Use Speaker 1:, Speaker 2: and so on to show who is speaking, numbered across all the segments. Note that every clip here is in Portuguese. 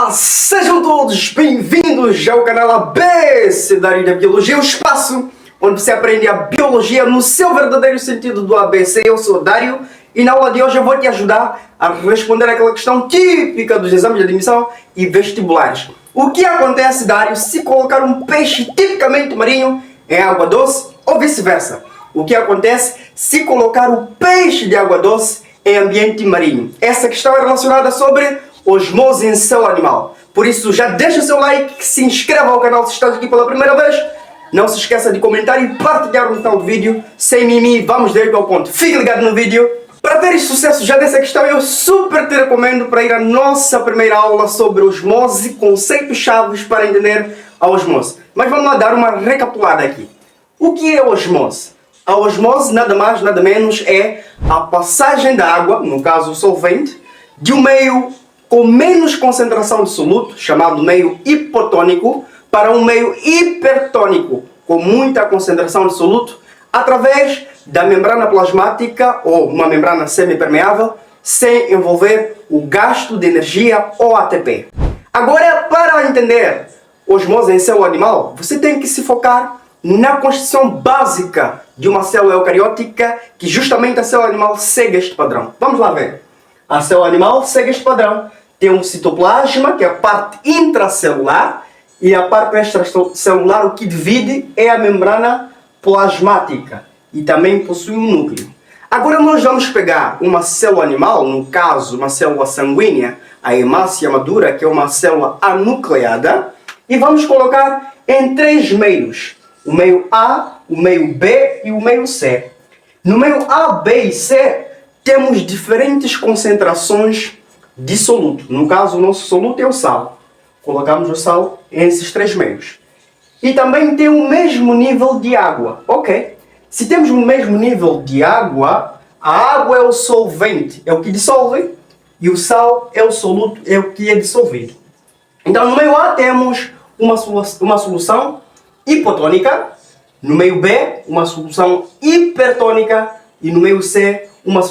Speaker 1: Olá, sejam todos bem-vindos ao canal Abecedário da Biologia, o espaço onde você aprende a biologia no seu verdadeiro sentido do ABC. Eu sou o Dário e na aula de hoje eu vou te ajudar a responder aquela questão típica dos exames de admissão e vestibulares. O que acontece, Dário, se colocar um peixe tipicamente marinho em água doce ou vice-versa? O que acontece se colocar o peixe de água doce em ambiente marinho? Essa questão é relacionada sobre osmose em célula animal. Por isso, já deixa o seu like, se inscreva ao canal se estás aqui pela primeira vez. Não se esqueça de comentar e partilhar no final do vídeo. Sem mimimi, vamos direto ao ponto. Fique ligado no vídeo. Para ter sucesso já dessa questão, eu super te recomendo para ir à nossa primeira aula sobre osmose, conceitos chaves para entender a osmose. Mas vamos lá dar uma recapitulada aqui. O que é osmose? A osmose nada mais, nada menos é a passagem da água, no caso o solvente, de um meio com menos concentração de soluto, chamado meio hipotônico, para um meio hipertônico, com muita concentração de soluto, através da membrana plasmática ou uma membrana semipermeável, sem envolver o gasto de energia ou ATP. Agora, para entender osmose em célula animal, você tem que se focar na constituição básica de uma célula eucariótica, que justamente a célula animal segue este padrão. Vamos lá ver. A célula animal segue este padrão. Tem um citoplasma, que é a parte intracelular, e a parte extracelular, o que divide é a membrana plasmática, e também possui um núcleo. Agora nós vamos pegar uma célula animal, no caso uma célula sanguínea, a hemácia madura, que é uma célula anucleada, e vamos colocar em três meios: o meio A, o meio B e o meio C. No meio A, B e C temos diferentes concentrações de soluto. No caso, o nosso soluto é o sal. Colocamos o sal nesses três meios. E também tem o mesmo nível de água. Ok. Se temos o mesmo nível de água, a água é o solvente, é o que dissolve, e o sal é o soluto, é o que é dissolvido. Então, no meio A temos uma solução hipotônica, no meio B, uma solução hipertônica, e no meio C, uma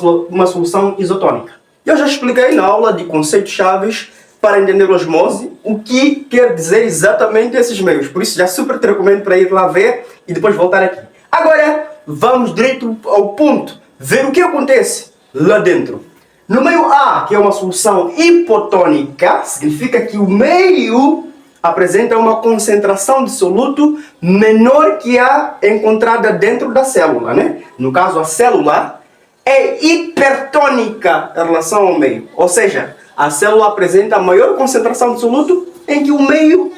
Speaker 1: solução isotônica. Eu já expliquei na aula de conceitos chaves para entender osmose o que quer dizer exatamente esses meios. Por isso já super te recomendo para ir lá ver e depois voltar aqui. Agora vamos direto ao ponto, ver o que acontece lá dentro. No meio A, que é uma solução hipotônica, significa que o meio apresenta uma concentração de soluto menor que a encontrada dentro da célula, né? No caso, a célula é hipertônica em relação ao meio. Ou seja, a célula apresenta a maior concentração de soluto em que o meio,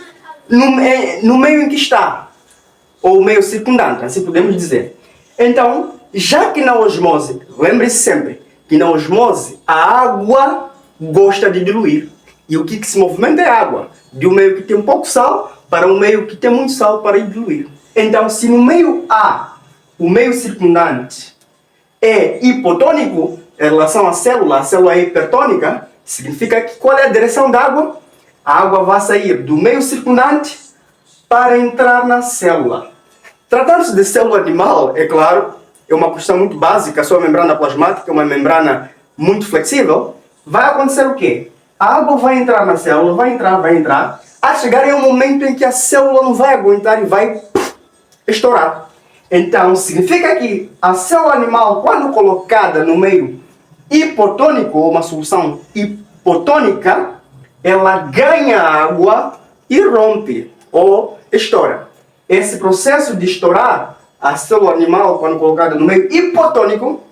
Speaker 1: no meio em que está, ou o meio circundante, assim podemos dizer. Então, já que na osmose, lembre-se sempre que na osmose a água gosta de diluir. E o que se movimenta é a água, de um meio que tem pouco sal para um meio que tem muito sal para diluir. Então, se no meio A, o meio circundante é hipotônico em relação à célula é hipertônica, significa que qual é a direção da água? A água vai sair do meio circundante para entrar na célula. Tratando-se de célula animal, é claro, é uma questão muito básica, a sua membrana plasmática é uma membrana muito flexível. Vai acontecer o quê? A água vai entrar na célula, vai entrar, a chegar em um momento em que a célula não vai aguentar e vai estourar. Então, significa que a célula animal, quando colocada no meio hipotônico, ou uma solução hipotônica, ela ganha água e rompe, ou estoura. Esse processo de estourar a célula animal, quando colocada no meio hipotônico,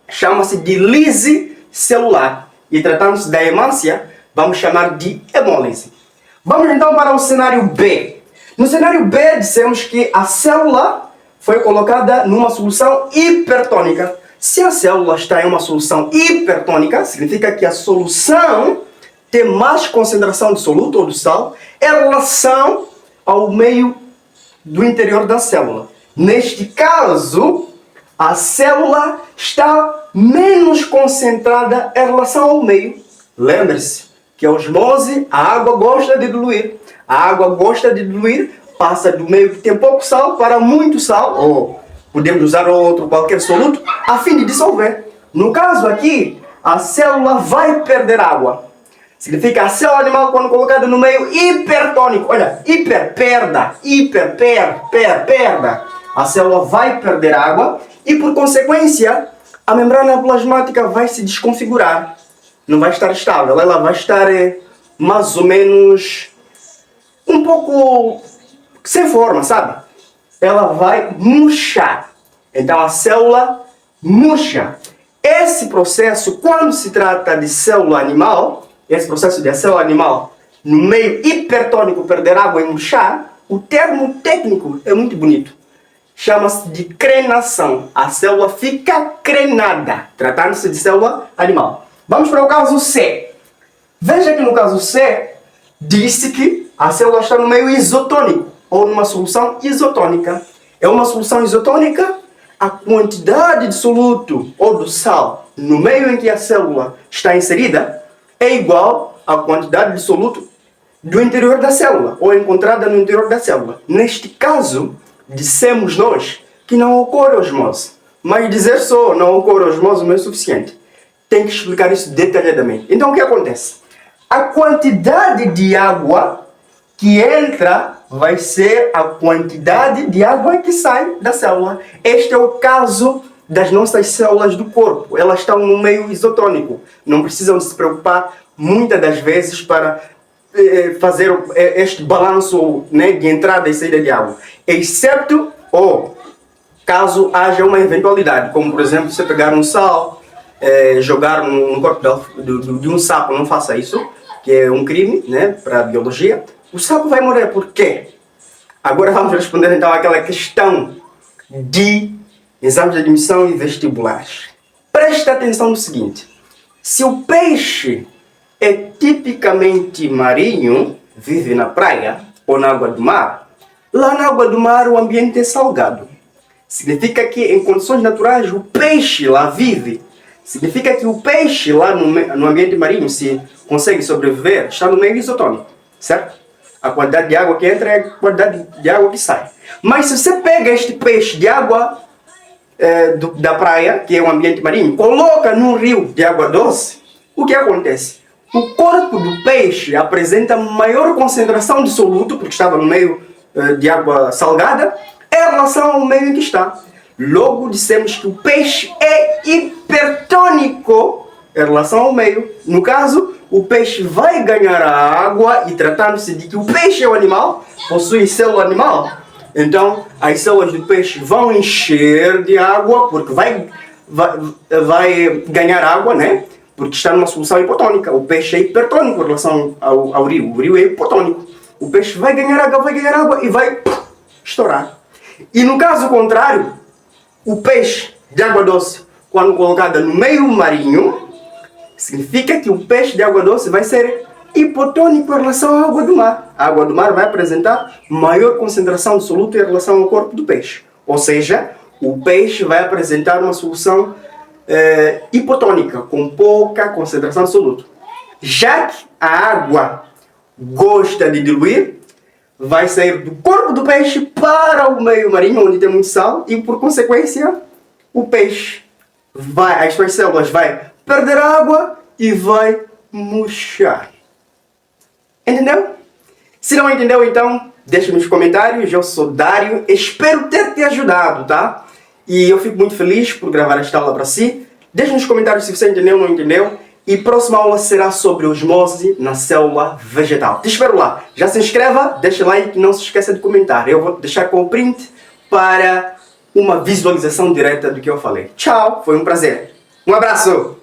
Speaker 1: chama-se de lise celular. E tratando-se da hemácia, vamos chamar de hemólise. Vamos então para o cenário B. No cenário B, dissemos que a célula foi colocada numa solução hipertônica. Se a célula está em uma solução hipertônica, significa que a solução tem mais concentração de soluto ou de sal em relação ao meio do interior da célula. Neste caso, a célula está menos concentrada em relação ao meio. Lembre-se que a osmose, a água gosta de diluir. A água gosta de diluir, passa do meio que tem pouco sal para muito sal, ou podemos usar outro qualquer soluto, a fim de dissolver. No caso aqui, a célula vai perder água. Significa a célula animal, quando colocada no meio hipertônico. Olha, perda. A célula vai perder água e, por consequência, a membrana plasmática vai se desconfigurar. Não vai estar estável. Ela vai estar mais ou menos um pouco sem forma, sabe? Ela vai murchar. Então a célula murcha. Esse processo, quando se trata de célula animal, esse processo de célula animal no meio hipertônico perder água e murchar, o termo técnico é muito bonito. Chama-se de crenação. A célula fica crenada, tratando-se de célula animal. Vamos para o caso C. Veja que no caso C, disse que a célula está no meio isotônico, ou numa solução isotônica. É uma solução isotônica, a quantidade de soluto ou do sal no meio em que a célula está inserida é igual à quantidade de soluto do interior da célula, ou encontrada no interior da célula. Neste caso, dissemos nós que não ocorre osmose. Mas dizer só não ocorre osmose não é suficiente. Tem que explicar isso detalhadamente. Então o que acontece? A quantidade de água que entra vai ser a quantidade de água que sai da célula. Este é o caso das nossas células do corpo. Elas estão no meio isotônico. Não precisam se preocupar muitas das vezes para fazer este balanço, né, de entrada e saída de água. Excepto caso haja uma eventualidade, como por exemplo você pegar um sal, jogar no corpo de um sapo. Não faça isso, que é um crime, né, para a biologia. O sapo vai morrer. Por quê? Agora vamos responder então àquela questão de exames de admissão e vestibulares. Preste atenção no seguinte: se o peixe é tipicamente marinho, vive na praia ou na água do mar, lá na água do mar o ambiente é salgado. Significa que em condições naturais o peixe lá vive. Significa que o peixe lá no ambiente marinho, se consegue sobreviver, está no meio isotônico, certo? A quantidade de água que entra é a quantidade de água que sai. Mas se você pega este peixe de água da praia, que é um ambiente marinho, coloca num rio de água doce, o que acontece? O corpo do peixe apresenta maior concentração de soluto, porque estava no meio de água salgada, em relação ao meio em que está. Logo dissemos que o peixe é hipertônico em relação ao meio. No caso, o peixe vai ganhar a água, e tratando-se de que o peixe é um animal, possui célula animal, então as células do peixe vão encher de água, porque vai ganhar água, né? Porque está numa solução hipotônica. O peixe é hipertônico em relação ao rio. O rio é hipotônico. O peixe vai ganhar água e vai estourar. E no caso contrário, o peixe de água doce, quando colocado no meio marinho, significa que o peixe de água doce vai ser hipotônico em relação à água do mar. A água do mar vai apresentar maior concentração de soluto em relação ao corpo do peixe. Ou seja, o peixe vai apresentar uma solução hipotônica, com pouca concentração de soluto. Já que a água gosta de diluir, vai sair do corpo do peixe para o meio marinho, onde tem muito sal, e por consequência, o peixe as suas células vai perder água e vai murchar. Entendeu? Se não entendeu, então, deixa nos comentários. Eu sou Dário, espero ter te ajudado, tá? E eu fico muito feliz por gravar esta aula para si. Deixa nos comentários se você entendeu ou não entendeu. E próxima aula será sobre osmose na célula vegetal. Te espero lá. Já se inscreva, deixa like e não se esqueça de comentar. Eu vou deixar com o print para uma visualização direta do que eu falei. Tchau, foi um prazer. Um abraço!